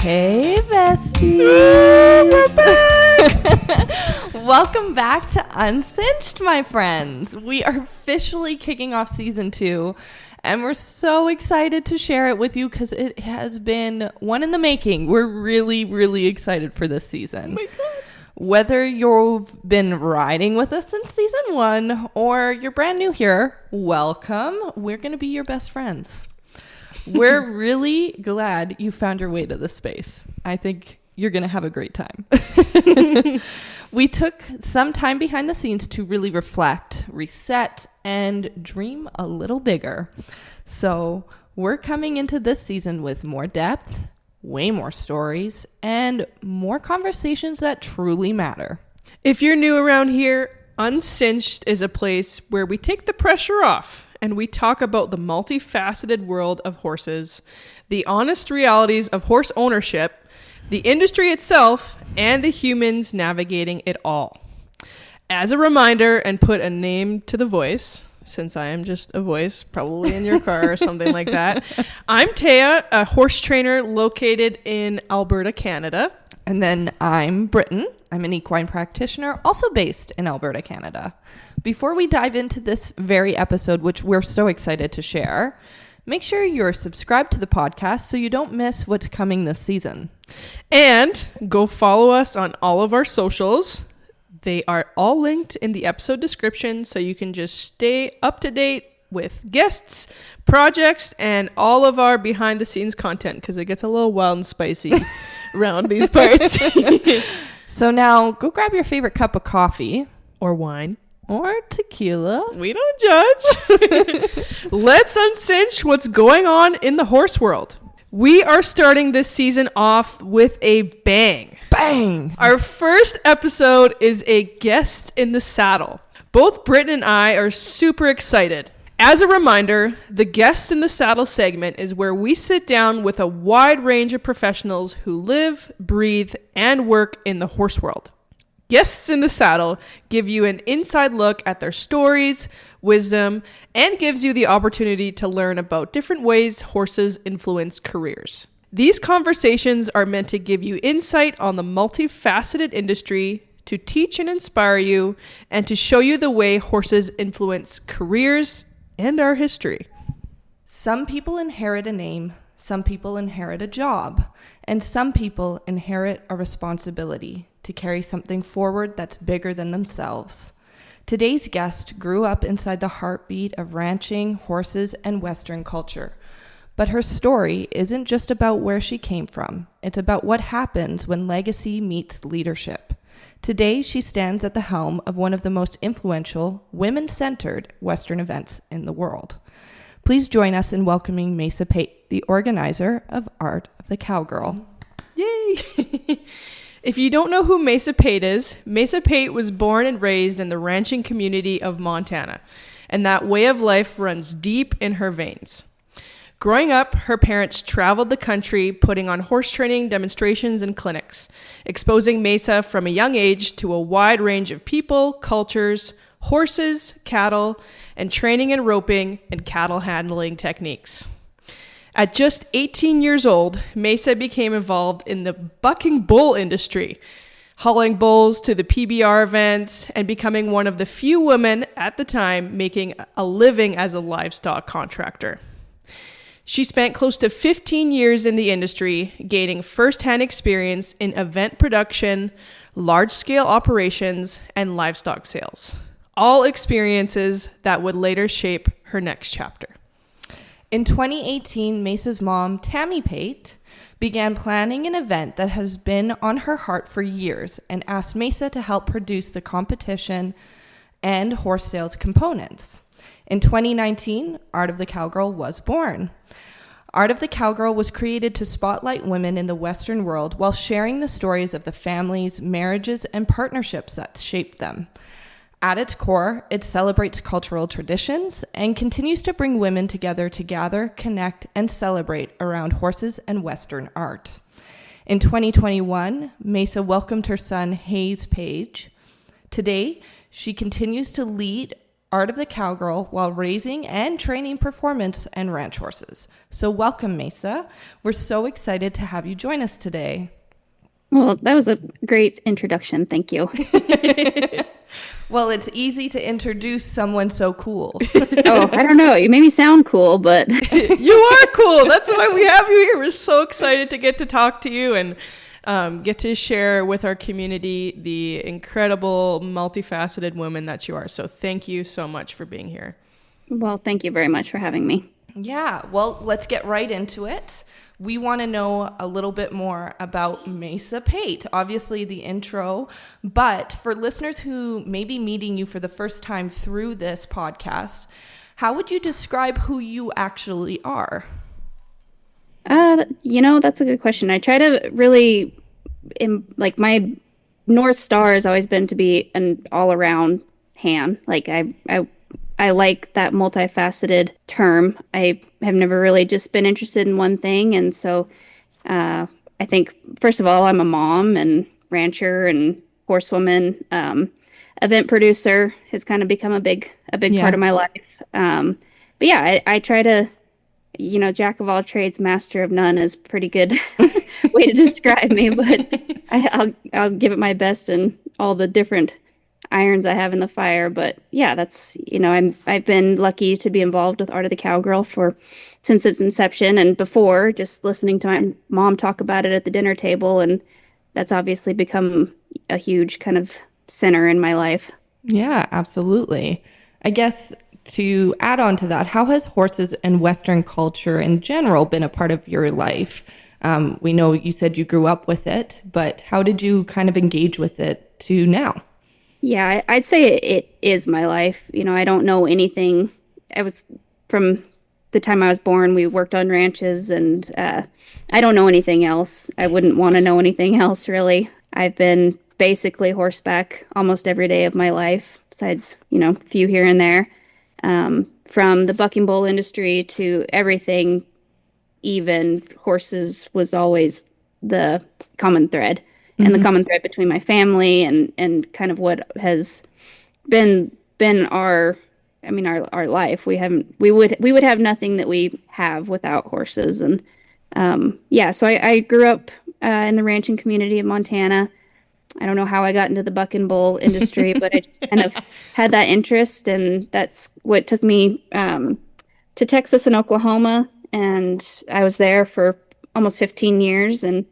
Hey, besties. We're back. Welcome back to Uncinched, my friends. We are officially kicking off season 2, and we're so excited to share it with you because it has been one in the making. We're really, really excited for this season. Oh my God. Whether you've been riding with us since season 1 or you're brand new here, welcome. We're going to be your best friends. We're really glad you found your way to this space. I think you're going to have a great time. We took some time behind the scenes to really reflect, reset, and dream a little bigger. So we're coming into this season with more depth, way more stories, and more conversations that truly matter. If you're new around here, Uncinched is a place where we take the pressure off and we talk about the multifaceted world of horses, the honest realities of horse ownership, the industry itself, and the humans navigating it all. As a reminder, and put a name to the voice, since I am just a voice, probably in your car or something like that, I'm Taya, a horse trainer located in Alberta, Canada. And then I'm Britton. I'm an equine practitioner, also based in Alberta, Canada. Before we dive into this very episode, which we're so excited to share, make sure you're subscribed to the podcast so you don't miss what's coming this season. And go follow us on all of our socials. They are all linked in the episode description, so you can just stay up to date with guests, projects, and all of our behind the scenes content, because it gets a little wild and spicy around these parts. So now go grab your favorite cup of coffee Or wine. or tequila. We don't judge. Let's uncinch what's going on in the horse world. We are starting this season off with a bang. Bang! Our first episode is a guest in the saddle. Both Britton and I are super excited. As a reminder, the Guest in the Saddle segment is where we sit down with a wide range of professionals who live, breathe, and work in the horse world. Guests in the Saddle give you an inside look at their stories, wisdom, and gives you the opportunity to learn about different ways horses influence careers. These conversations are meant to give you insight on the multifaceted industry, to teach and inspire you, and to show you the way horses influence careers and our history. Some people inherit a name, some people inherit a job, and some people inherit a responsibility to carry something forward that's bigger than themselves. Today's guest grew up inside the heartbeat of ranching, horses, and Western culture. But her story isn't just about where she came from. It's about what happens when legacy meets leadership. Today, she stands at the helm of one of the most influential, women-centered Western events in the world. Please join us in welcoming Mesa Pate, the organizer of Art of the Cowgirl. Yay! If you don't know who Mesa Pate is, Mesa Pate was born and raised in the ranching community of Montana, and that way of life runs deep in her veins. Growing up, her parents traveled the country putting on horse training demonstrations and clinics, exposing Mesa from a young age to a wide range of people, cultures, horses, cattle, and training and roping and cattle handling techniques. At just 18 years old, Mesa became involved in the bucking bull industry, hauling bulls to the PBR events and becoming one of the few women at the time making a living as a livestock contractor. She spent close to 15 years in the industry, gaining firsthand experience in event production, large-scale operations, and livestock sales. All experiences that would later shape her next chapter. In 2018, Mesa's mom, Tammy Pate, began planning an event that has been on her heart for years and asked Mesa to help produce the competition and horse sales components. In 2019, Art of the Cowgirl was born. Art of the Cowgirl was created to spotlight women in the Western world while sharing the stories of the families, marriages, and partnerships that shaped them. At its core, it celebrates cultural traditions and continues to bring women together to gather, connect, and celebrate around horses and Western art. In 2021, Mesa welcomed her son, Hayes Page. Today, she continues to lead Art of the Cowgirl while raising and training performance and ranch horses. So welcome, Mesa. We're so excited to have you join us today. Well, that was a great introduction. Thank you. Well, it's easy to introduce someone so cool. Oh, I don't know. You made me sound cool, but You are cool. That's why we have you here. We're so excited to get to talk to you and get to share with our community the incredible, multifaceted woman that you are. So thank you so much for being here. well, thank you very much for having me. Yeah, well, let's get right into it. We want to know a little bit more about Mesa Pate, obviously the intro, but for listeners who may be meeting you for the first time through this podcast, how would you describe who you actually are? That's a good question. I try to really, my North Star has always been to be an all-around hand. Like I like that multifaceted term. I have never really just been interested in one thing. And so I think, first of all, I'm a mom and rancher and horsewoman. Event producer has kind of become a big part of my life. But yeah, I try to, jack of all trades, master of none is a pretty good way to describe me. But I'll give it my best in all the different irons I have in the fire. But yeah, that's, I've been lucky to be involved with Art of the Cowgirl since its inception, and before, just listening to my mom talk about it at the dinner table, and that's obviously become a huge kind of center in my life. Yeah, absolutely. I guess to add on to that, how has horses and Western culture in general been a part of your life? We know you said you grew up with it, but how did you kind of engage with it to now? Yeah, I'd say it is my life. I don't know anything. From the time I was born, we worked on ranches, and I don't know anything else. I wouldn't want to know anything else, really. I've been basically horseback almost every day of my life, besides, a few here and there. From the bucking bull industry to everything, even horses was always the common thread. And the common thread between my family and kind of what has been our life. We would have nothing that we have without horses. And so I grew up in the ranching community of Montana. I don't know how I got into the buck and bull industry, but I just kind of had that interest, and that's what took me to Texas and Oklahoma. And I was there for almost 15 years, and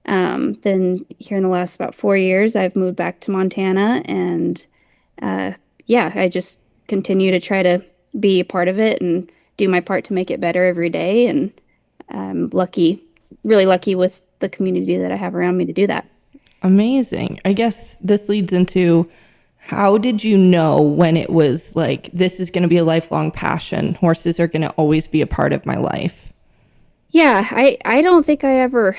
then here in the last about 4 years, I've moved back to Montana, and I just continue to try to be a part of it and do my part to make it better every day. And I'm really lucky with the community that I have around me to do that. Amazing. I guess this leads into, how did you know when it was like, this is going to be a lifelong passion? Horses are going to always be a part of my life. Yeah, I don't think I ever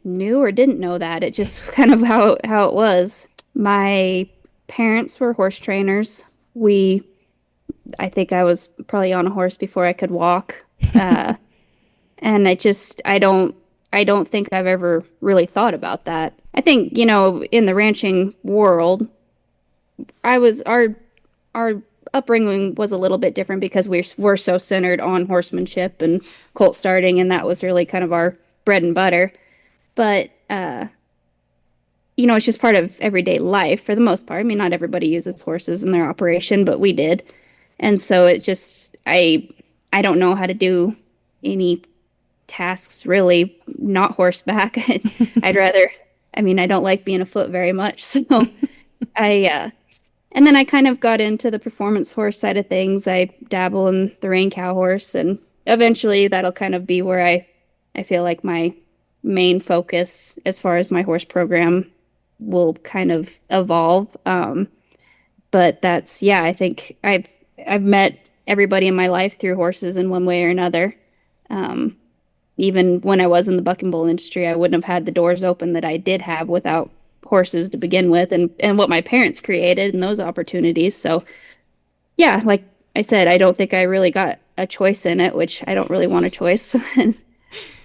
knew or didn't know that. It just kind of how it was. My parents were horse trainers. I think I was probably on a horse before I could walk. And I don't think I've ever really thought about that. I think, in the ranching world, our upbringing was a little bit different because we're so centered on horsemanship and colt starting, and that was really kind of our bread and butter. But, it's just part of everyday life for the most part. I mean, not everybody uses horses in their operation, but we did. And so it just, I don't know how to do any tasks really not horseback. I don't like being afoot very much. So and then I kind of got into the performance horse side of things. I dabble in the rein cow horse, and eventually that'll kind of be where I feel like my main focus as far as my horse program will kind of evolve. But that's, I think I've met everybody in my life through horses in one way or another. Even when I was in the buck and bull industry, I wouldn't have had the doors open that I did have without horses to begin with, and what my parents created and those opportunities. So yeah, like I said, I don't think I really got a choice in it, which I don't really want a choice.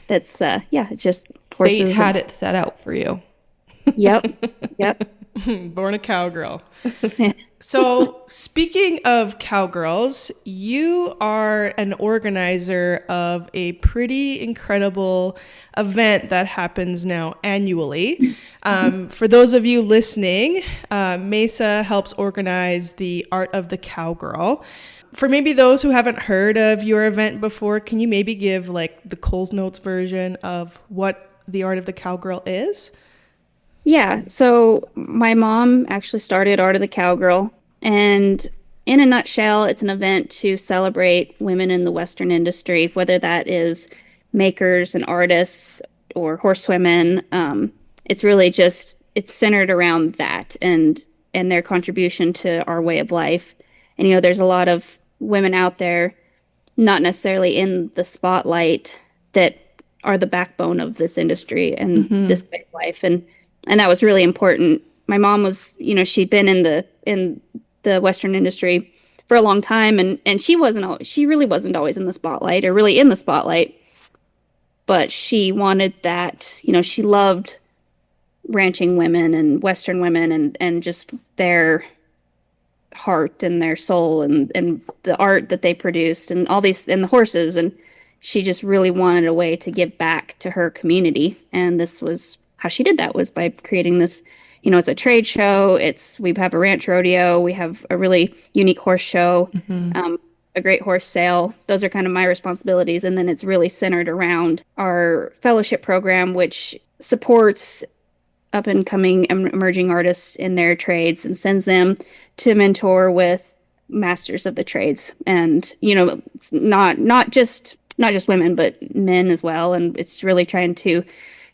That's it's just horses. Fate had it set out for you. Yep. Born a cowgirl. So, speaking of Cowgirls, you are an organizer of a pretty incredible event that happens now annually. For those of you listening, Mesa helps organize the Art of the Cowgirl. For maybe those who haven't heard of your event before, can you maybe give like the Coles Notes version of what the Art of the Cowgirl is? Yeah, so my mom actually started Art of the Cowgirl, and in a nutshell, it's an event to celebrate women in the Western industry, whether that is makers and artists or horsewomen. It's really just it's centered around that and their contribution to our way of life. And there's a lot of women out there, not necessarily in the spotlight, that are the backbone of this industry and this way of life. And that was really important. My mom was, she'd been in the Western industry for a long time, and she really wasn't always in the spotlight or really in the spotlight. But she wanted that, she loved ranching women and Western women and just their heart and their soul and the art that they produced and all these and the horses. And she just really wanted a way to give back to her community. And this was how she did that, was by creating this, it's a trade show. We have a ranch rodeo. We have a really unique horse show, a great horse sale. Those are kind of my responsibilities. And then it's really centered around our fellowship program, which supports up and coming emerging artists in their trades and sends them to mentor with masters of the trades. And, it's not just women, but men as well. And it's really trying to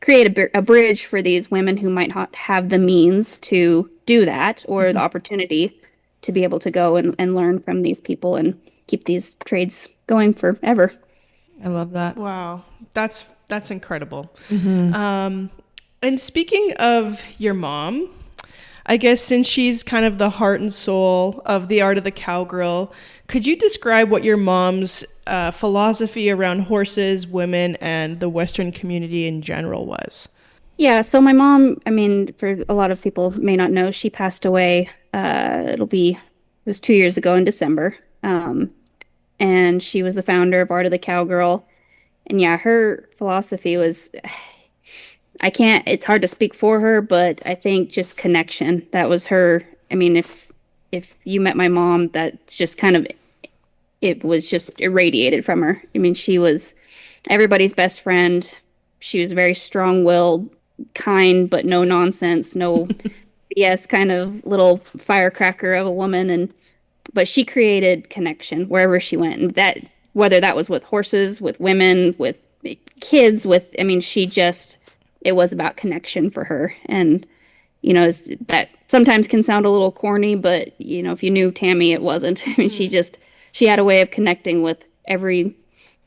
create a bridge for these women who might not have the means to do that or the opportunity to be able to go and learn from these people and keep these trades going forever. I love that. Wow, that's incredible. And speaking of your mom, I guess since she's kind of the heart and soul of the Art of the Cowgirl, could you describe what your mom's philosophy around horses, women, and the Western community in general was? Yeah, so my mom, for a lot of people may not know, she passed away. It was 2 years ago in December. And she was the founder of Art of the Cowgirl. And yeah, her philosophy was, it's hard to speak for her, but I think just connection. That was her. If you met my mom, that's just kind of, it was just irradiated from her. She was everybody's best friend. She was very strong-willed, kind, but no nonsense, no BS kind of little firecracker of a woman. But she created connection wherever she went. And that, whether that was with horses, with women, with kids, it was about connection for her. And, that sometimes can sound a little corny, but, if you knew Tammy, it wasn't. She had a way of connecting with every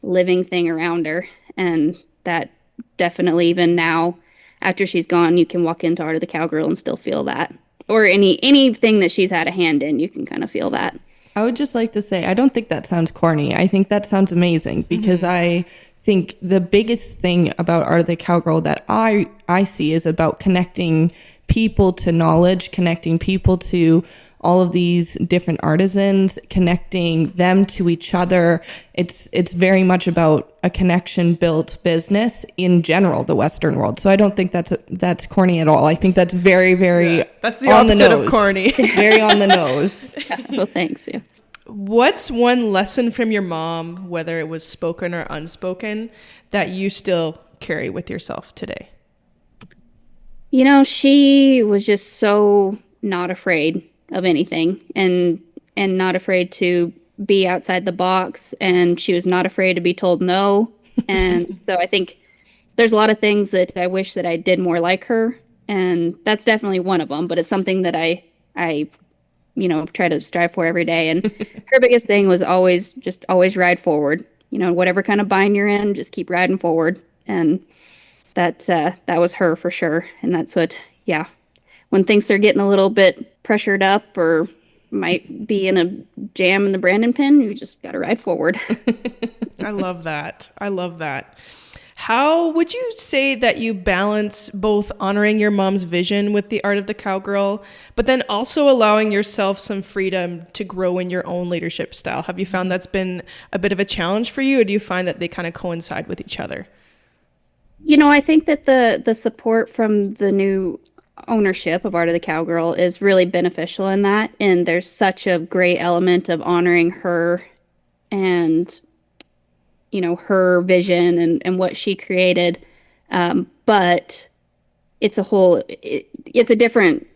living thing around her. And that definitely, even now, after she's gone, you can walk into Art of the Cowgirl and still feel that. Or anything that she's had a hand in, you can kind of feel that. I would just like to say, I don't think that sounds corny. I think that sounds amazing because I think the biggest thing about Art of the Cowgirl that I see is about connecting people to knowledge, connecting people to all of these different artisans, connecting them to each other. It's very much about a connection built business in general, the Western world. So I don't think that's corny at all. I think that's very, very that's the on opposite the nose. Of corny. Very on the nose. Well, thanks. Yeah. What's one lesson from your mom, whether it was spoken or unspoken, that you still carry with yourself today? She was just so not afraid of anything and not afraid to be outside the box, and she was not afraid to be told no. And so I think there's a lot of things that I wish that I did more like her, and that's definitely one of them, but it's something that I try to strive for every day. And her biggest thing was always ride forward. Whatever kind of bind you're in, just keep riding forward. And that was her for sure. And that's what, when things are getting a little bit pressured up or might be in a jam in the Brandon pin, you just got to ride forward. I love that. How would you say that you balance both honoring your mom's vision with the art of the cowgirl, but then also allowing yourself some freedom to grow in your own leadership style? Have you found that's been a bit of a challenge for you, or do you find that they kind of coincide with each other? I think that the support from the new ownership of Art of the Cowgirl is really beneficial in that. And there's such a great element of honoring her and, her vision and what she created. But it's a different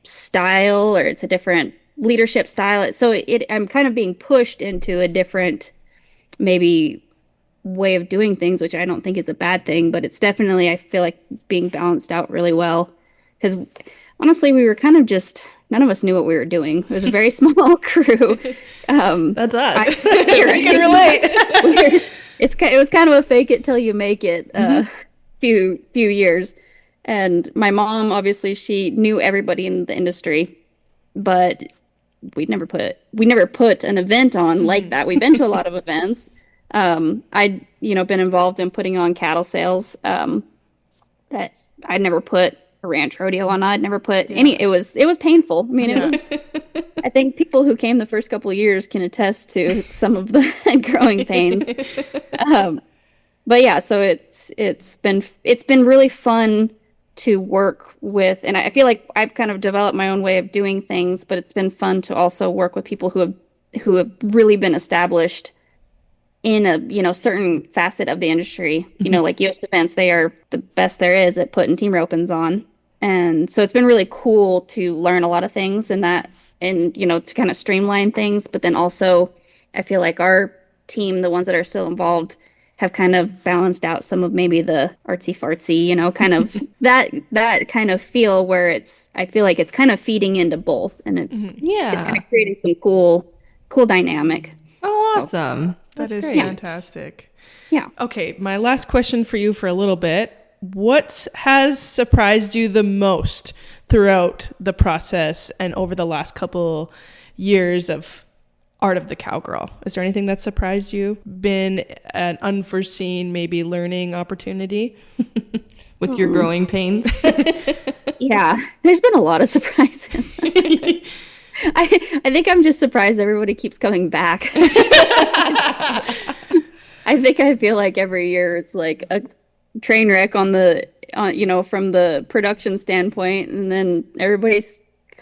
style, or it's a different leadership style. So I'm kind of being pushed into a different, maybe, way of doing things, which I don't think is a bad thing, but it's definitely, I feel like, being balanced out really well. Because honestly, we were kind of just, none of us knew what we were doing. It was a very small crew. That's us. We can relate. It was kind of a fake it till you make it few years. And my mom, obviously, she knew everybody in the industry, but we never put an event on like that. We've been to a lot of events. I'd been involved in putting on cattle sales. That I'd never put a ranch rodeo on. I'd never put any. It was painful. I mean, it was. I think people who came the first couple of years can attest to some of the growing pains. But yeah, so it's been really fun to work with, and I feel like I've kind of developed my own way of doing things. But it's been fun to also work with people who have really been established in a certain facet of the industry. Like Yost Events, they are the best there is at putting team ropings on. And so it's been really cool to learn a lot of things in that, and to kind of streamline things. But then also, I feel like our team, the ones that are still involved, have kind of balanced out some of maybe the artsy fartsy, kind of that kind of feel where I feel like it's kind of feeding into both, and it's kind of creating some cool dynamic. Oh, awesome. That is great. fantastic. Yeah. Okay, my last question for you for a little bit. What has surprised you the most throughout the process and over the last couple years of Art of the Cowgirl? Is there anything that surprised you? Been an unforeseen, maybe learning opportunity? With your growing pains? Yeah, there's been a lot of surprises. I think I'm just surprised everybody keeps coming back. I feel like every year it's like a train wreck on from the production standpoint, and then everybody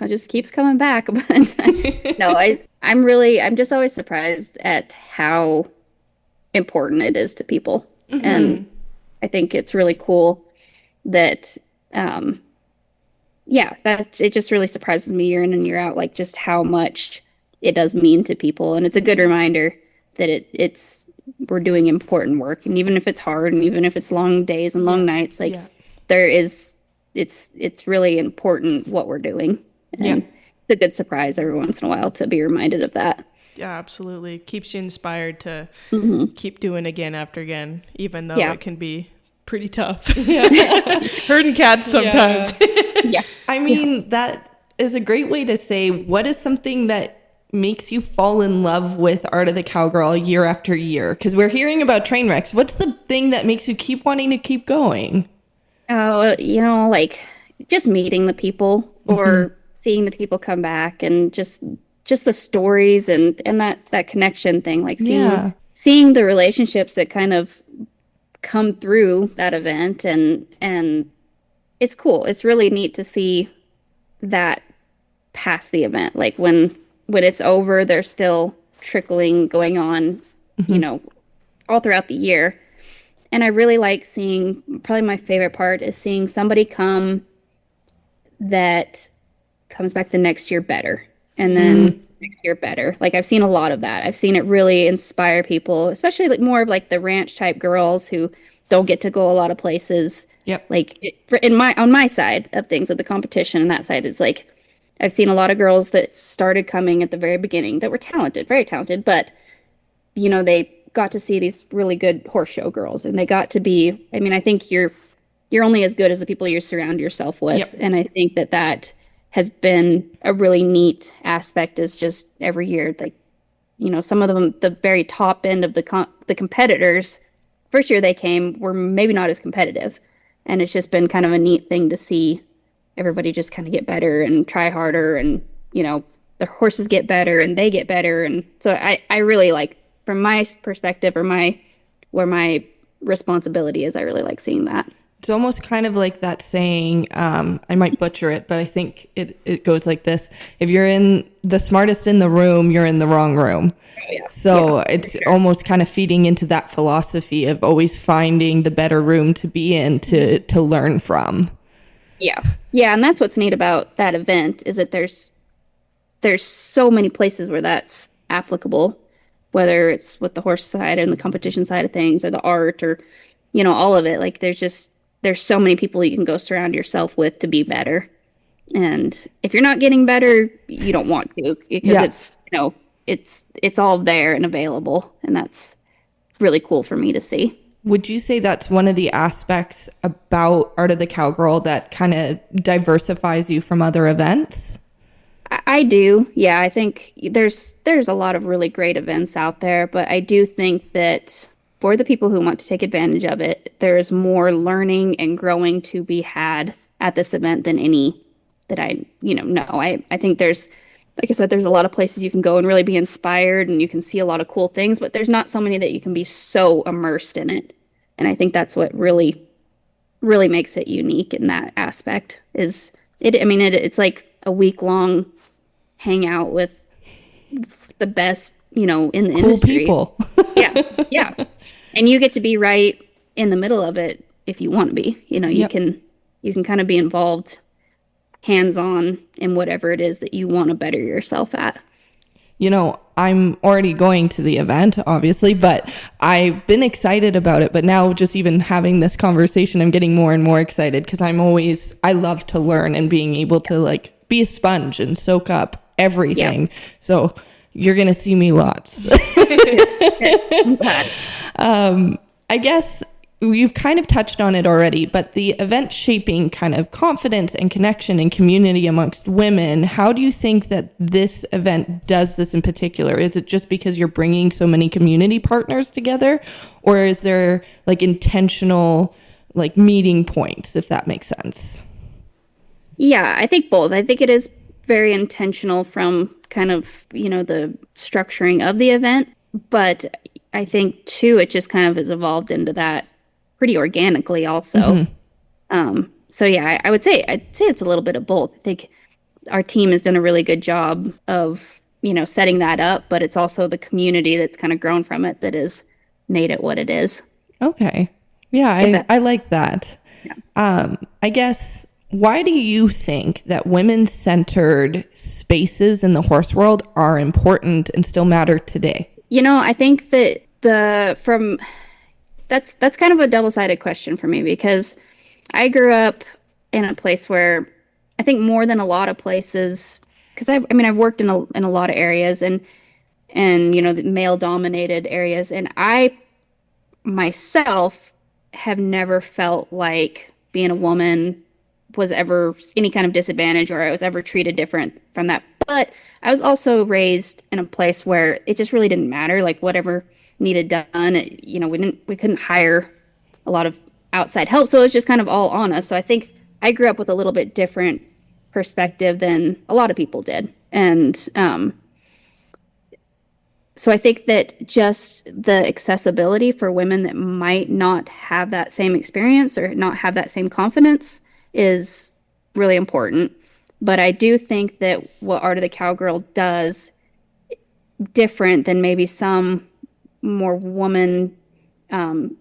just keeps coming back. But no, I'm just always surprised at how important it is to people. And I think it's really cool that that it just really surprises me year in and year out, like just how much it does mean to people. And it's a good reminder that we're doing important work. And even if it's hard, and even if it's long days and long nights, like it's really important what we're doing. And it's a good surprise every once in a while to be reminded of that. Yeah, absolutely. Keeps you inspired to keep doing again after again, even though it can be pretty tough. Herding cats sometimes. Yeah. I mean, that is a great way to say, what is something that makes you fall in love with Art of the Cowgirl year after year? Because we're hearing about train wrecks. What's the thing that makes you keep wanting to keep going? Oh, like just meeting the people or seeing the people come back, and just the stories and that connection thing, like seeing the relationships that kind of come through that event, and it's cool. It's really neat to see that past the event. Like when it's over, there's still trickling going on, all throughout the year. And I really like seeing, probably my favorite part is seeing somebody come that comes back the next year better, and then next year better. Like I've seen a lot of that. I've seen it really inspire people, especially like more of like the ranch type girls who don't get to go a lot of places. Yep. Like on my side of things, of the competition, and that side is like, I've seen a lot of girls that started coming at the very beginning that were talented, very talented, but they got to see these really good horse show girls, and they got to be, I mean, I think you're only as good as the people you surround yourself with. Yep. And I think that has been a really neat aspect, is just every year, like, some of them, the very top end of the competitors first year they came were maybe not as competitive. And it's just been kind of a neat thing to see everybody just kind of get better and try harder, and, the horses get better and they get better. And so I really like, from my perspective, or where my responsibility is, I really like seeing that. It's almost kind of like that saying, I might butcher it, but I think it goes like this. If you're in the smartest in the room, you're in the wrong room. Oh, yeah. So Yeah, it's sure. almost kind of feeding into that philosophy of always finding the better room to be in to learn from. Yeah. Yeah, and that's what's neat about that event, is that there's so many places where that's applicable, whether it's with the horse side and the competition side of things, or the art, or, all of it. Like, there's so many people you can go surround yourself with to be better. And if you're not getting better, you don't want to, because it's all there and available. And that's really cool for me to see. Would you say that's one of the aspects about Art of the Cowgirl that kind of diversifies you from other events? I do. Yeah, I think there's a lot of really great events out there, but I do think that for the people who want to take advantage of it, there's more learning and growing to be had at this event than any that I know. I think there's, like I said, there's a lot of places you can go and really be inspired, and you can see a lot of cool things, but there's not so many that you can be so immersed in it. And I think that's what really, really makes it unique in that aspect. Is it? I mean, it's like a week-long hangout with the best, in the Cool industry. people. Yeah, yeah. And you get to be right in the middle of it if you want to be. You Yep. you can kind of be involved hands-on in whatever it is that you want to better yourself at. I'm already going to the event, obviously, but I've been excited about it. But now, just even having this conversation, I'm getting more and more excited, because I love to learn, and being able to like be a sponge and soak up everything. Yep. So you're going to see me lots. I'm glad. I guess you've kind of touched on it already, but the event shaping kind of confidence and connection and community amongst women, how do you think that this event does this in particular? Is it just because you're bringing so many community partners together, or is there like intentional like meeting points, if that makes sense? Yeah, I think both. I think it is very intentional from kind of, the structuring of the event, but I think too, it just kind of has evolved into that pretty organically also. So yeah, I'd say it's a little bit of both. I think our team has done a really good job of, setting that up, but it's also the community that's kind of grown from it that has made it what it is. Okay. Yeah, I like that. Yeah. I guess, why do you think that women-centered spaces in the horse world are important and still matter today? I think that that's kind of a double-sided question for me, because I grew up in a place where I think more than a lot of places, because I've worked in a lot of areas, and the male-dominated areas, and I myself have never felt like being a woman was ever any kind of disadvantage, or I was ever treated different from that. But I was also raised in a place where it just really didn't matter, like whatever needed done. We couldn't hire a lot of outside help, so it was just kind of all on us. So I think I grew up with a little bit different perspective than a lot of people did, and so I think that just the accessibility for women that might not have that same experience or not have that same confidence is really important. But I do think that what Art of the Cowgirl does different than maybe some more woman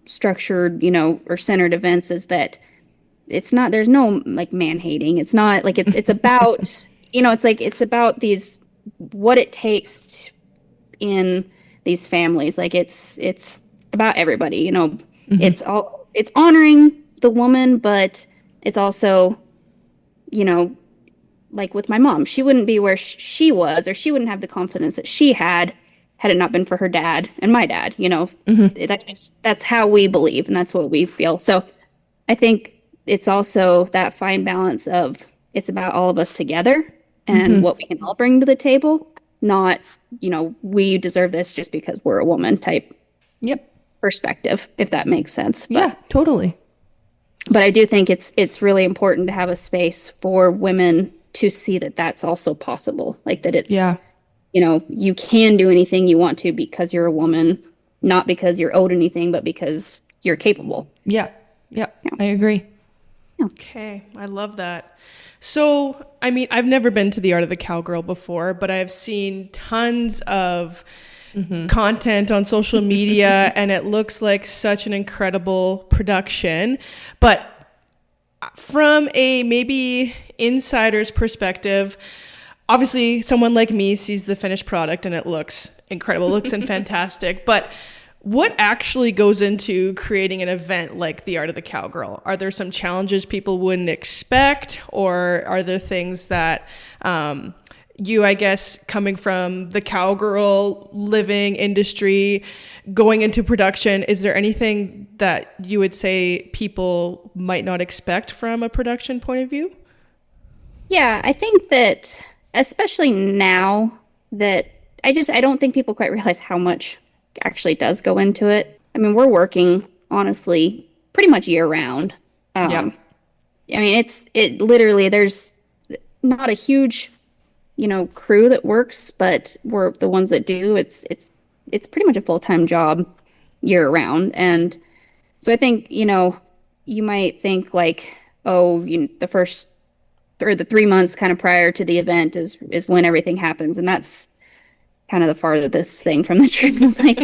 structured, or centered events, is that there's no like man hating. It's not like it's about, it's about what it takes in these families. Like it's about everybody, Mm-hmm. It's honoring the woman, but it's also, like with my mom, she wouldn't be where she was, or she wouldn't have the confidence that she had it not been for her dad and my dad. Mm-hmm. That's how we believe, and that's what we feel. So I think it's also that fine balance of, it's about all of us together and Mm-hmm. what we can all bring to the table, not, we deserve this just because we're a woman type. Yep. perspective, if that makes sense. Yeah, totally. But I do think it's really important to have a space for women to see that that's also possible. Like that it's, Yeah. You can do anything you want to because you're a woman, not because you're owed anything, but because you're capable. Yeah. Yeah. I agree. Okay, I love that. So, I mean, I've never been to the Art of the Cowgirl before, but I've seen tons of content on social media, and it looks like such an incredible production. But from a maybe insider's perspective, obviously someone like me sees the finished product and it looks incredible, looks and fantastic. But what actually goes into creating an event like the Art of the Cowgirl? Are there some challenges people wouldn't expect, or are there things that you, I guess, coming from the cowgirl living industry, going into production, is there anything that you would say people might not expect from a production point of view? Yeah, I think that especially now that I don't think people quite realize how much actually does go into it. I mean, we're working honestly pretty much year round. Yeah. I mean, it literally, there's not a huge, crew that works, but we're the ones that do. It's pretty much a full-time job year round. And so I think, you might think like, oh, the first or the 3 months kind of prior to the event is when everything happens. And that's kind of the farthest thing from the truth. Like,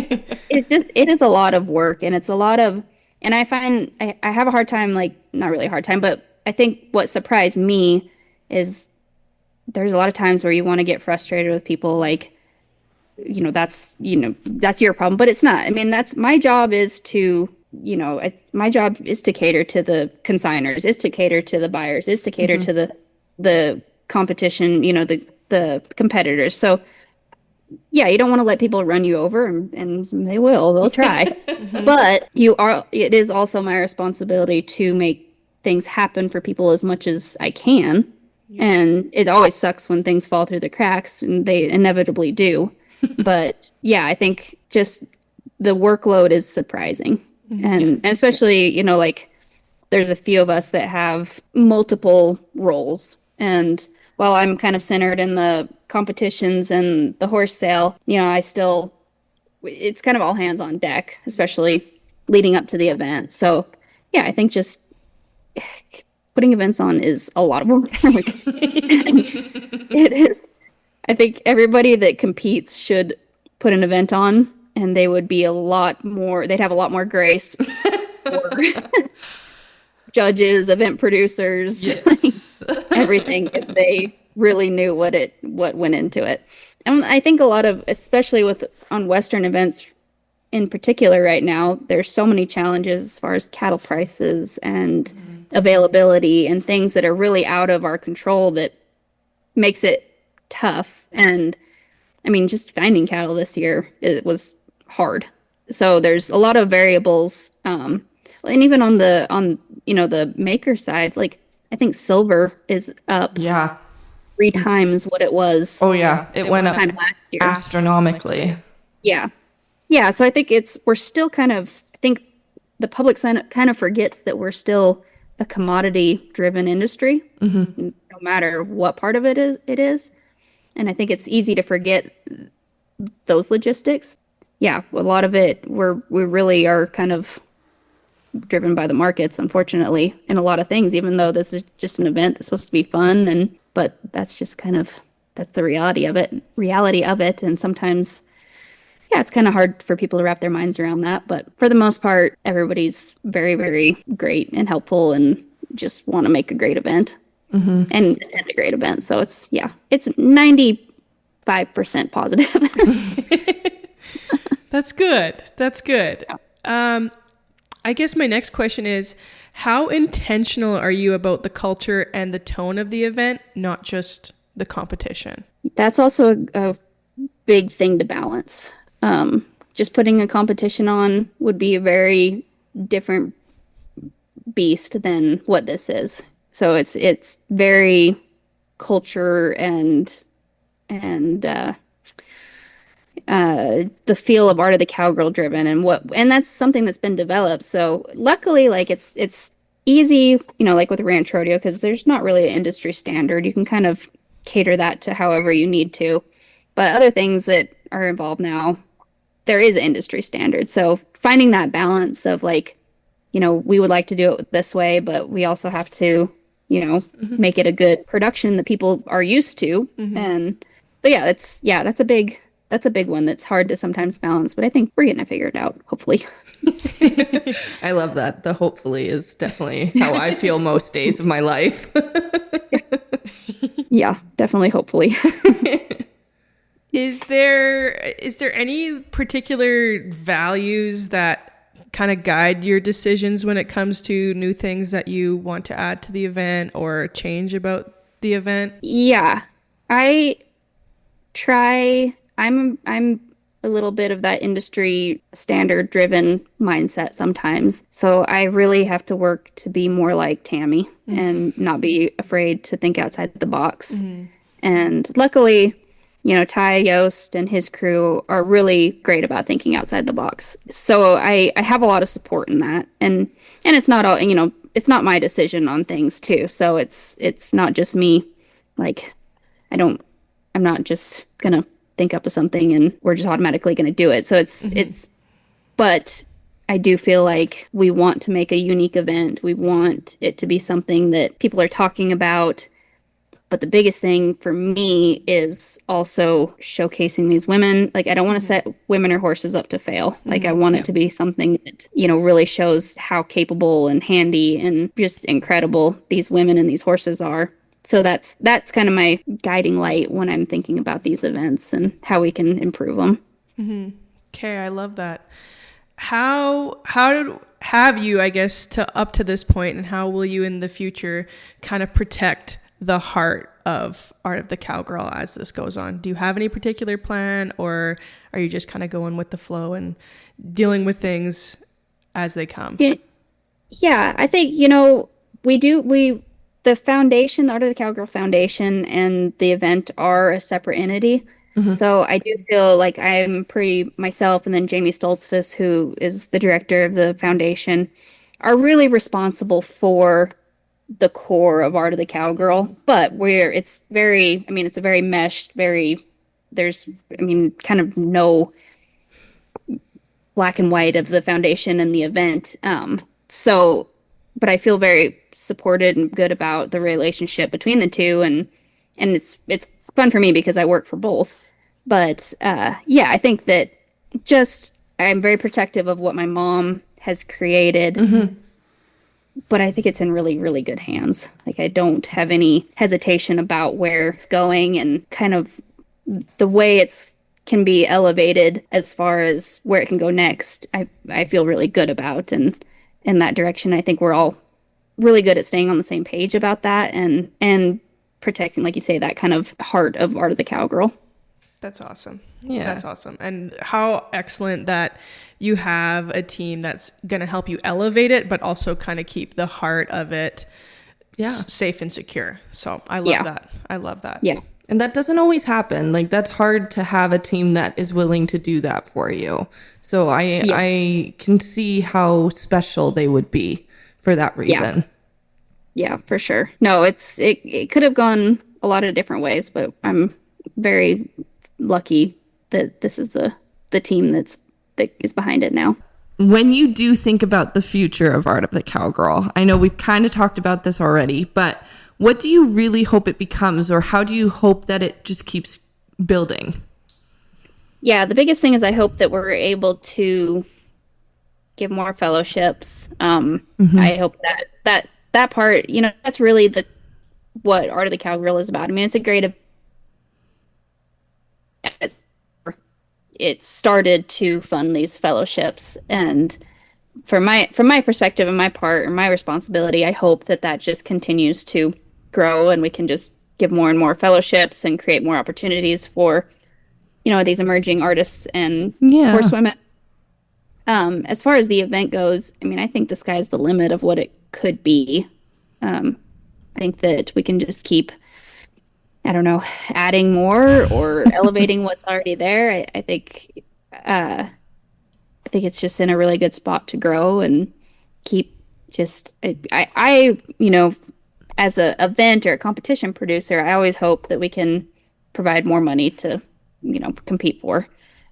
it is a lot of work, and it's a lot of, and I find I have a hard time, like, not really a hard time, but I think what surprised me is there's a lot of times where you want to get frustrated with people, like, that's your problem, but it's not. I mean, that's my job is to, my job is to cater to the consigners, is to cater to the buyers, is to cater to the competition, the competitors. So yeah, you don't want to let people run you over, and they'll try. But it is also my responsibility to make things happen for people as much as I can. Yeah. And it always sucks when things fall through the cracks, and they inevitably do. But yeah, I think just the workload is surprising. And especially, like, there's a few of us that have multiple roles. And while I'm kind of centered in the competitions and the horse sale, it's kind of all hands on deck, especially leading up to the event. So yeah, I think just putting events on is a lot of work. It is. I think everybody that competes should put an event on, and they would be they'd have a lot more grace for judges, event producers, yes. Everything, if they really knew what went into it. And I think a lot of, especially on Western events in particular right now, there's so many challenges as far as cattle prices and availability and things that are really out of our control that makes it tough. And I mean, just finding cattle this year, it was hard. So there's a lot of variables. And even on the maker side, like, I think silver is up 3 times what it was. Oh yeah, it went up last year. Astronomically. Yeah. Yeah, so I think we're still kind of, I think the public kind of forgets that we're still a commodity driven industry, no matter what part of it is. And I think it's easy to forget those logistics. Yeah, a lot of it, we really are kind of driven by the markets, unfortunately, in a lot of things, even though this is just an event that's supposed to be fun, but that's just that's the reality of it. And sometimes, yeah, it's kind of hard for people to wrap their minds around that. But for the most part, everybody's very, very great and helpful and just want to make a great event and attend a great event. So it's 95% positive. That's good. Yeah. I guess my next question is, how intentional are you about the culture and the tone of the event, not just the competition? That's also a big thing to balance. Just putting a competition on would be a very different beast than what this is. So it's very culture and the feel of Art of the Cowgirl driven and that's something that's been developed. So luckily, like it's easy, like with ranch rodeo, because there's not really an industry standard. You can kind of cater that to however you need to. But other things that are involved now, there is an industry standard. So finding that balance of like, we would like to do it this way, but we also have to, make it a good production that people are used to. And so that's a big one that's hard to sometimes balance, but I think we're getting it figured out, hopefully. I love that. The hopefully is definitely how I feel most days of my life. Yeah, definitely hopefully. Is there any particular values that kind of guide your decisions when it comes to new things that you want to add to the event or change about the event? Yeah. I'm a little bit of that industry standard driven mindset sometimes. So I really have to work to be more like Tammy and not be afraid to think outside the box. And luckily, Ty Yost and his crew are really great about thinking outside the box. So I have a lot of support in that. And it's not all, it's not my decision on things too. So it's not just me. Like, I'm not just gonna think up of something and we're just automatically gonna do it. So but I do feel like we want to make a unique event. We want it to be something that people are talking about. But the biggest thing for me is also showcasing these women. Like, I don't want to set women or horses up to fail. Like, I want it to be something that, really shows how capable and handy and just incredible these women and these horses are. So that's kind of my guiding light when I'm thinking about these events and how we can improve them. Okay, I love that. How have you, I guess, up to this point, and how will you in the future kind of protect the heart of Art of the Cowgirl as this goes on? Do you have any particular plan, or are you just kind of going with the flow and dealing with things as they come? Yeah, I think, the foundation, the Art of the Cowgirl Foundation, and the event are a separate entity. So I do feel like I'm myself, and then Jamie Stoltzfus, who is the director of the foundation, are really responsible for the core of Art of the Cowgirl. But it's a very meshed, there's kind of no black and white of the foundation and the event. But I feel very supported and good about the relationship between the two, and it's fun for me because I work for both. But I think that I'm very protective of what my mom has created. But I think it's in really, really good hands. Like, I don't have any hesitation about where it's going and kind of the way can be elevated as far as where it can go next. I feel really good about, and in that direction, I think we're all really good at staying on the same page about that and protecting, like you say, that kind of heart of Art of the Cowgirl. That's awesome. Yeah. That's awesome. And how excellent that you have a team that's going to help you elevate it, but also kind of keep the heart of it safe and secure. So I love that. I love that. Yeah. And that doesn't always happen. Like, that's hard to have a team that is willing to do that for you. So I can see how special they would be for that reason. Yeah, for sure. No, it could have gone a lot of different ways, but I'm very lucky that this is the team that is behind it now. When you do think about the future of Art of the Cowgirl, I know we've kind of talked about this already, but what do you really hope it becomes, or how do you hope that it just keeps building? Yeah, the biggest thing is I hope that we're able to give more fellowships. I hope that part, that's really what Art of the Cowgirl is about. I mean, it's a great it started to fund these fellowships, and from my perspective and my part and my responsibility, I hope that just continues to grow, and we can just give more and more fellowships and create more opportunities for these emerging artists and horsewomen. As far as the event goes, I mean, I think the sky's the limit of what it could be. I think that we can just keep I don't know, adding more or elevating what's already there. I think it's just in a really good spot to grow and keep just as a event or a competition producer, I always hope that we can provide more money to, compete for.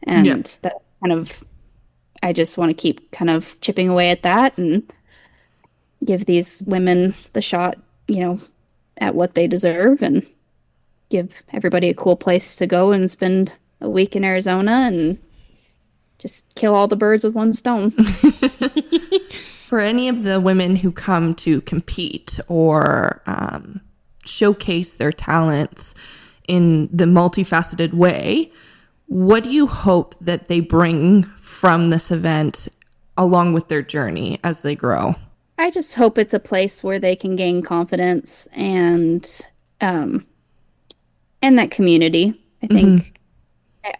And that kind of, I just want to keep kind of chipping away at that and give these women the shot, at what they deserve and give everybody a cool place to go and spend a week in Arizona and just kill all the birds with one stone. For any of the women who come to compete or showcase their talents in the multifaceted way, what do you hope that they bring from this event along with their journey as they grow? I just hope it's a place where they can gain confidence and that community.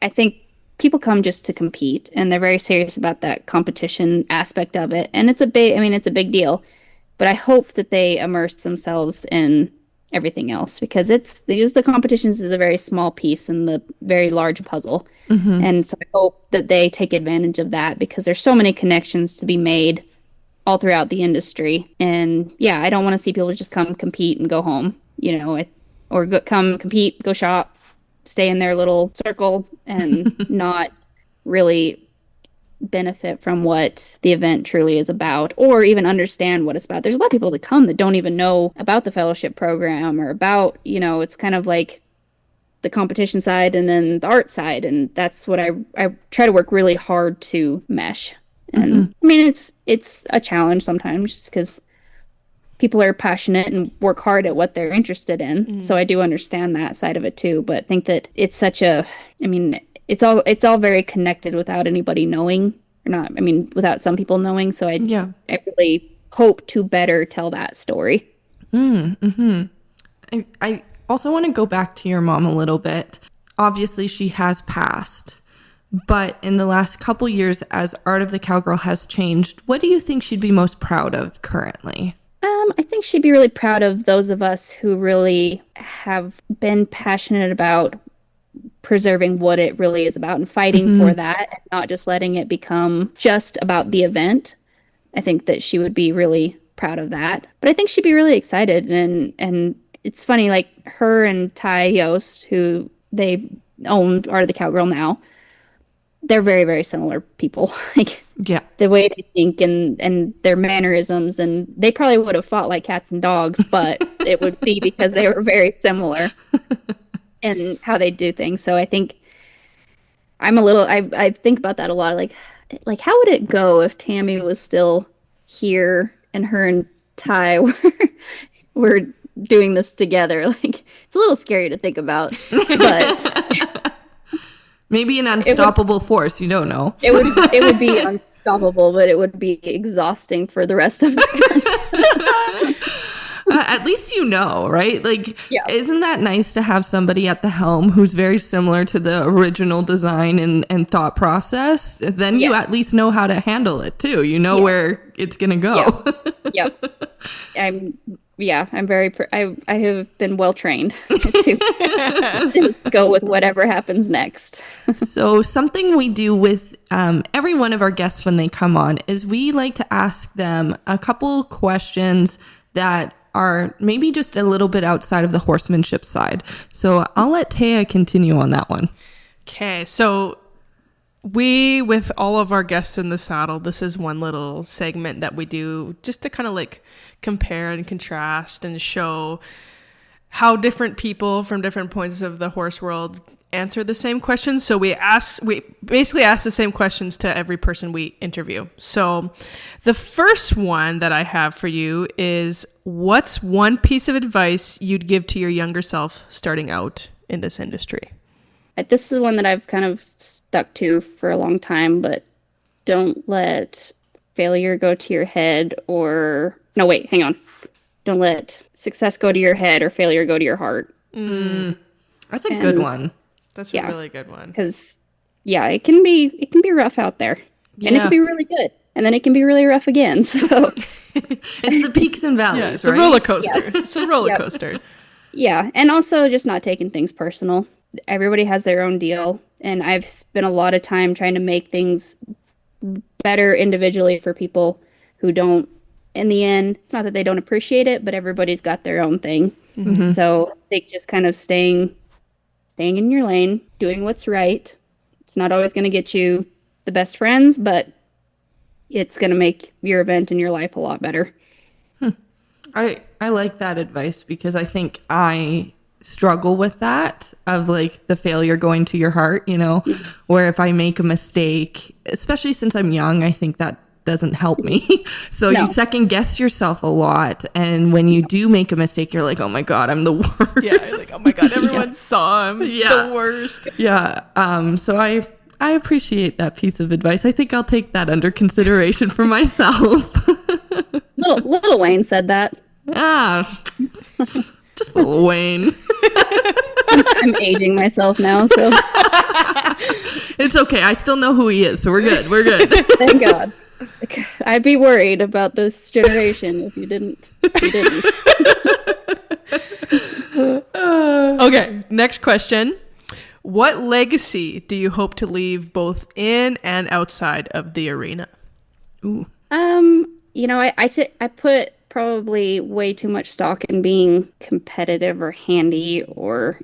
I think people come just to compete, and they're very serious about that competition aspect of it. And it's a big deal. But I hope that they immerse themselves in everything else, because the competitions is a very small piece in the very large puzzle. And so I hope that they take advantage of that, because there's so many connections to be made all throughout the industry. And yeah, I don't want to see people just come compete and go home, come compete, go shop, stay in their little circle and not really benefit from what the event truly is about, or even understand what it's about. There's a lot of people that come that don't even know about the fellowship program or about, it's kind of like the competition side and then the art side. And that's what I try to work really hard to mesh. And I mean, it's a challenge sometimes just because people are passionate and work hard at what they're interested in. So I do understand that side of it too, but I think that it's it's all very connected without anybody knowing or not. I mean, without some people knowing. So I really hope to better tell that story. I also want to go back to your mom a little bit. Obviously she has passed, but in the last couple years, as Art of the Cowgirl has changed, what do you think she'd be most proud of currently? I think she'd be really proud of those of us who really have been passionate about preserving what it really is about and fighting for that, and not just letting it become just about the event. I think that she would be really proud of that. But I think she'd be really excited. And it's funny, like her and Ty Yost, who they own Art of the Cowgirl now, they're very, very similar people. The way they think and their mannerisms, and they probably would have fought like cats and dogs, but it would be because they were very similar in how they do things. So I think I think about that a lot. Like how would it go if Tammy was still here and her and Ty were doing this together? Like, it's a little scary to think about, but maybe an unstoppable force. You don't know. It would be unstoppable, but it would be exhausting for the rest of us. At least right? Isn't that nice to have somebody at the helm who's very similar to the original design and thought process? Then you at least know how to handle it too. Where it's gonna go. I'm very. I have been well trained to just go with whatever happens next. So something we do with every one of our guests when they come on is we like to ask them a couple questions that are maybe just a little bit outside of the horsemanship side. So I'll let Taya continue on that one. Okay, so with all of our guests in the saddle, this is one little segment that we do just to kind of like compare and contrast and show how different people from different points of the horse world answer the same questions. So we basically ask the same questions to every person we interview. So the first one that I have for you is, what's one piece of advice you'd give to your younger self starting out in this industry? This is one that I've kind of stuck to for a long time, but don't let failure go to your head hang on. Don't let success go to your head or failure go to your heart. That's a good one. That's a really good one. Because, it can be rough out there. And it can be really good. And then it can be really rough again. So it's the peaks and valleys, it's a roller coaster. It's a roller coaster. Yeah, and also just not taking things personal. Everybody has their own deal, and I've spent a lot of time trying to make things better individually for people who don't. In the end, it's not that they don't appreciate it, but everybody's got their own thing. So I think just kind of staying in your lane, doing what's right. It's not always going to get you the best friends, but it's going to make your event and your life a lot better. I like that advice because I think I struggle with that of like the failure going to your heart, where if I make a mistake, especially since I'm young, I think that doesn't help me. So No. you second guess yourself a lot. And when you do make a mistake, you're like, oh my God, I'm the worst. Yeah, you're like, oh my God, everyone saw him. Yeah. The worst. Yeah. So I appreciate that piece of advice. I think I'll take that under consideration for myself. Little Wayne said that. Just little Wayne. I'm aging myself now, so It's okay. I still know who he is, so we're good. We're good. thank God. I'd be worried about this generation if you didn't. You didn't. Okay, next question. What legacy do you hope to leave both in and outside of the arena? Ooh. I put probably way too much stock in being competitive or handy but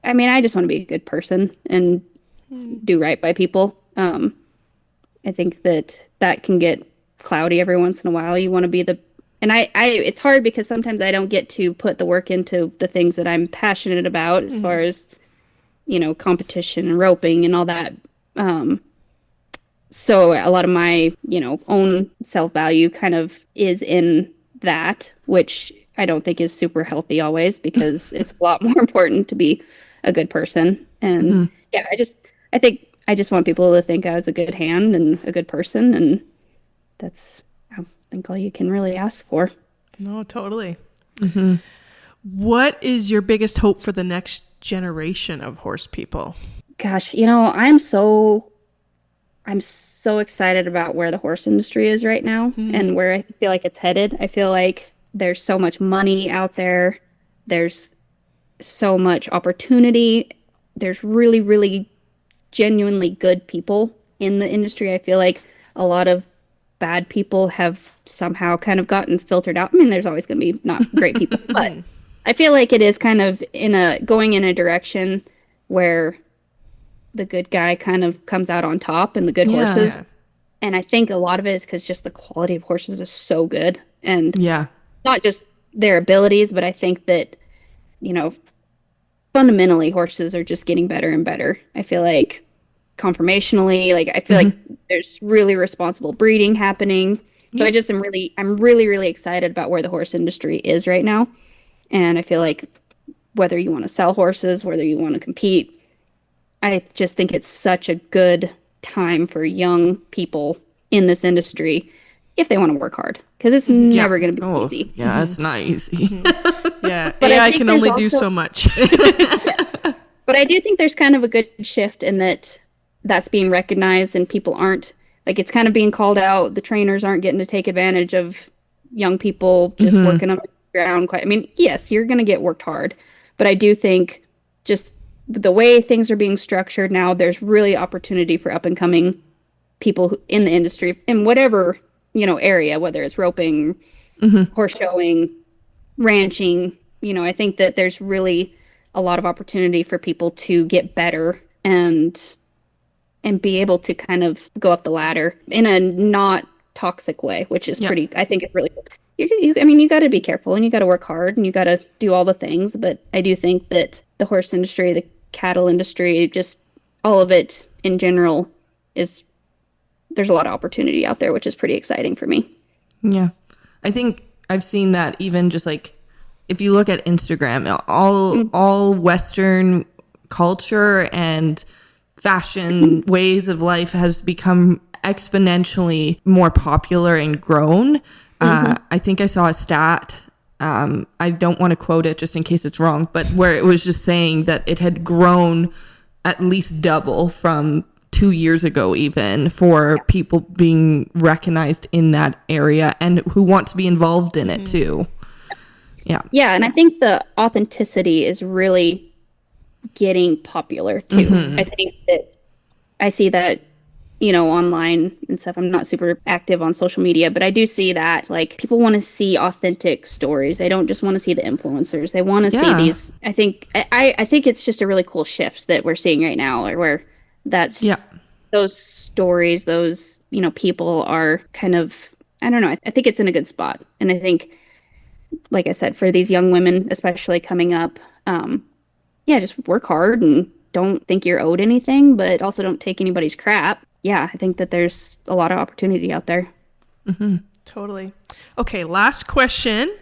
I just want to be a good person and do right by people. I think that can get cloudy every once in a while. You want to be it's hard because sometimes I don't get to put the work into the things that I'm passionate about as far as, competition and roping and all that. So a lot of my, own self-value kind of is in that, which I don't think is super healthy always because it's a lot more important to be a good person. And I think I just want people to think I was a good hand and a good person. And that's, I think, all you can really ask for. No, totally. What is your biggest hope for the next generation of horse people? Gosh, I'm so excited about where the horse industry is right now and where I feel like it's headed. I feel like there's so much money out there. There's so much opportunity. There's really, really genuinely good people in the industry. I feel like a lot of bad people have somehow kind of gotten filtered out. I mean, there's always going to be not great people, but I feel like it is kind of going in a direction where the good guy kind of comes out on top and the good horses. Yeah. And I think a lot of it is because just the quality of horses is so good. And not just their abilities, but I think that, fundamentally horses are just getting better and better. I feel like conformationally, I feel like there's really responsible breeding happening. So I'm really, really excited about where the horse industry is right now. And I feel like whether you want to sell horses, whether you want to compete, I just think it's such a good time for young people in this industry if they want to work hard, because it's never going to be easy. Yeah, it's not easy. Yeah, But AI can only do so much. But I do think there's kind of a good shift in that's being recognized and people aren't, it's kind of being called out. The trainers aren't getting to take advantage of young people just working on the ground. Yes, you're going to get worked hard, but I do think just the way things are being structured now, there's really opportunity for up and coming people in the industry in whatever, area, whether it's roping, horse showing, ranching. I think that there's really a lot of opportunity for people to get better and be able to kind of go up the ladder in a not toxic way, which is I think it's really cool. You got to be careful and you got to work hard and you got to do all the things. But I do think that the horse industry, the cattle industry, just all of it in general there's a lot of opportunity out there, which is pretty exciting for me. Yeah. I think I've seen that even just if you look at Instagram, all Western culture and fashion ways of life has become exponentially more popular and grown. I think I saw a stat. I don't want to quote it just in case it's wrong, but where it was just saying that it had grown at least double from 2 years ago, even for people being recognized in that area and who want to be involved in it too. Yeah. Yeah, and I think the authenticity is really getting popular too. I think that I see that, online and stuff. I'm not super active on social media, but I do see that like people want to see authentic stories. They don't just want to see the influencers. They want to see these. I think it's just a really cool shift that we're seeing right now, or where that's those stories, those, people are kind of, I don't know. I think it's in a good spot. And I think, like I said, for these young women, especially coming up, just work hard and don't think you're owed anything, but also don't take anybody's crap. Yeah, I think that there's a lot of opportunity out there. Totally. Okay, last question.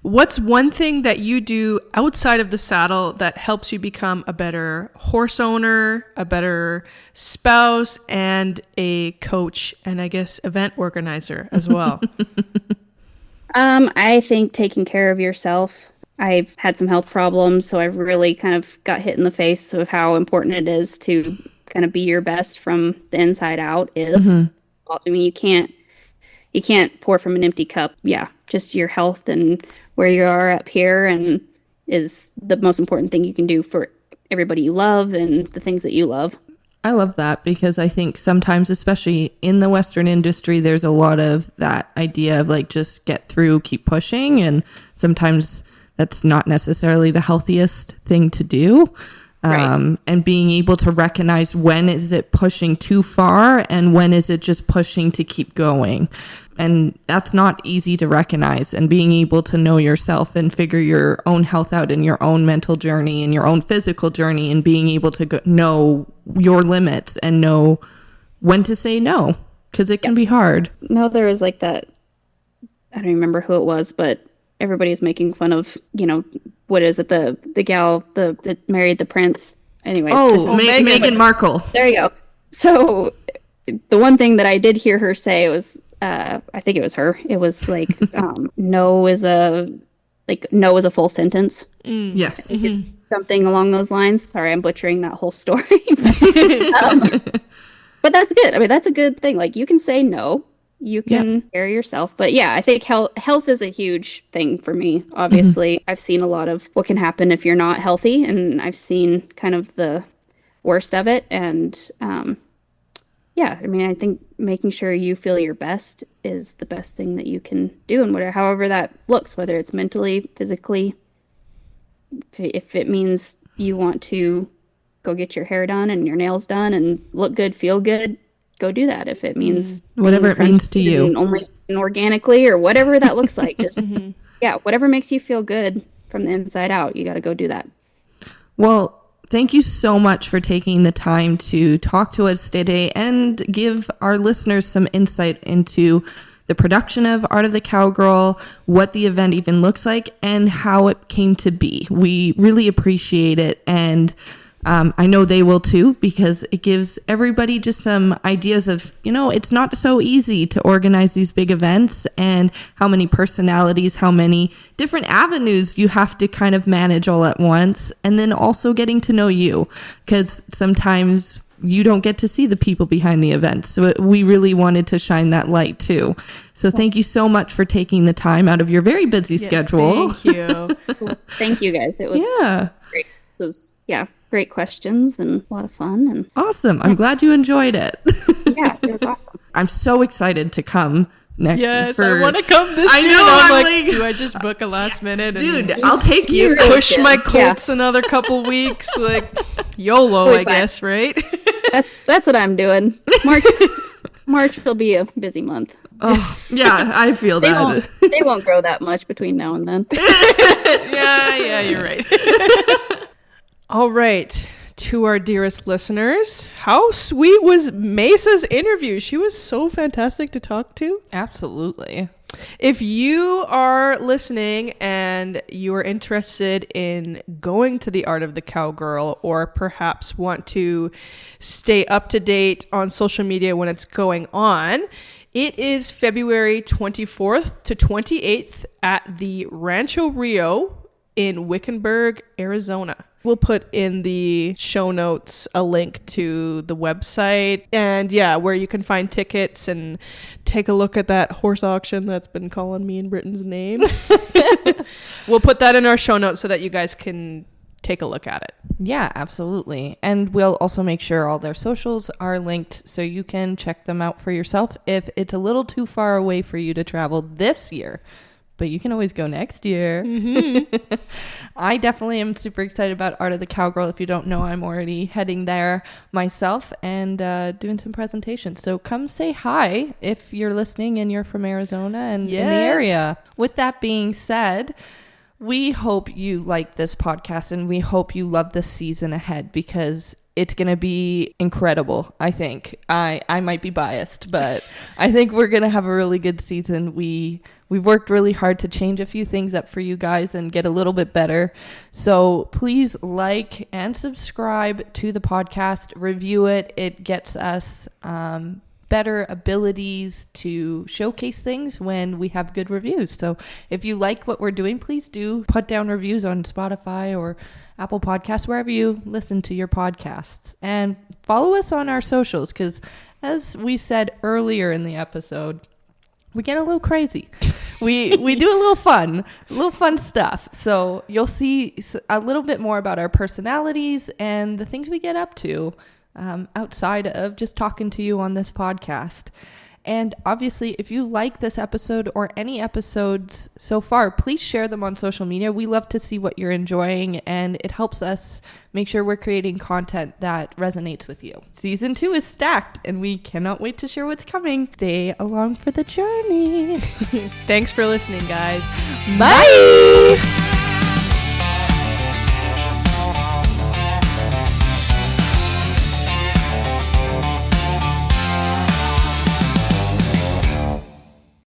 What's one thing that you do outside of the saddle that helps you become a better horse owner, a better spouse, and a coach, and I guess event organizer as well? I think taking care of yourself. I've had some health problems, so I've really kind of got hit in the face of how important it is to kind of be your best from the inside out is. I mean, you can't pour from an empty cup. Yeah, just your health and where you are up here and is the most important thing you can do for everybody you love and the things that you love. I love that because I think sometimes, especially in the Western industry, there's a lot of that idea of like, just get through, keep pushing. And sometimes that's not necessarily the healthiest thing to do. Right. And being able to recognize when is it pushing too far and when is it just pushing to keep going. And that's not easy to recognize, and being able to know yourself and figure your own health out and your own mental journey and your own physical journey, and being able to know your limits and know when to say no, because it can be hard. No, there was like that, I don't remember who it was, but everybody's making fun of, what is it? The gal that married the prince. Anyways. Meghan Markle. There you go. So the one thing that I did hear her say was, I think it was her. It was like, no is a full sentence. Yes. Something along those lines. Sorry, I'm butchering that whole story. But that's good. I mean, that's a good thing. Like, you can say no. You can care yourself. But yeah, I think health is a huge thing for me. Obviously, I've seen a lot of what can happen if you're not healthy, and I've seen kind of the worst of it. And I mean, I think making sure you feel your best is the best thing that you can do, and however that looks, whether it's mentally, physically. If it means you want to go get your hair done and your nails done and look good, feel good, go do that. If it means whatever it means to you, only organically or whatever that looks like, just whatever makes you feel good from the inside out, you got to go do that. Well, thank you so much for taking the time to talk to us today and give our listeners some insight into the production of Art of the Cowgirl, what the event even looks like, and how it came to be. We really appreciate it, and I know they will too, because it gives everybody just some ideas of, it's not so easy to organize these big events, and how many personalities, how many different avenues you have to kind of manage all at once. And then also getting to know you, because sometimes you don't get to see the people behind the events. So we really wanted to shine that light too. So thank you so much for taking the time out of your very busy schedule. Thank you. Thank you guys. It was great. It was, great questions and a lot of fun. And awesome. I'm glad you enjoyed it. Yeah, it was awesome. I'm so excited to come next. Yes, I want to come this year. I'm like, do I just book a last minute? And dude, I'll take you. Push my Colts another couple weeks. Like, YOLO, I guess, right? That's what I'm doing. March will be a busy month. Oh, yeah, I feel that. They won't grow that much between now and then. Yeah, you're right. All right, to our dearest listeners, how sweet was Mesa's interview? She was so fantastic to talk to. Absolutely. If you are listening and you are interested in going to the Art of the Cowgirl, or perhaps want to stay up to date on social media when it's going on, it is February 24th to 28th at the Rancho Rio in Wickenburg, Arizona. We'll put in the show notes a link to the website and where you can find tickets and take a look at that horse auction that's been calling me in Britain's name. We'll put that in our show notes so that you guys can take a look at it. Yeah, absolutely. And we'll also make sure all their socials are linked so you can check them out for yourself if it's a little too far away for you to travel this year. But you can always go next year. Mm-hmm. I definitely am super excited about Art of the Cowgirl. If you don't know, I'm already heading there myself and doing some presentations. So come say hi if you're listening and you're from Arizona and in the area. With that being said, we hope you like this podcast and we hope you love the season ahead because it's going to be incredible, I think. I might be biased, but I think we're going to have a really good season. We've worked really hard to change a few things up for you guys and get a little bit better. So please like and subscribe to the podcast, review it. It gets us better abilities to showcase things when we have good reviews. So if you like what we're doing, please do put down reviews on Spotify or Apple Podcasts, wherever you listen to your podcasts. And follow us on our socials because, as we said earlier in the episode, we get a little crazy. We do a little fun stuff. So you'll see a little bit more about our personalities and the things we get up to outside of just talking to you on this podcast. And obviously, if you like this episode or any episodes so far, please share them on social media. We love to see what you're enjoying, and it helps us make sure we're creating content that resonates with you. Season 2 is stacked, and we cannot wait to share what's coming. Stay along for the journey. Thanks for listening, guys. Bye!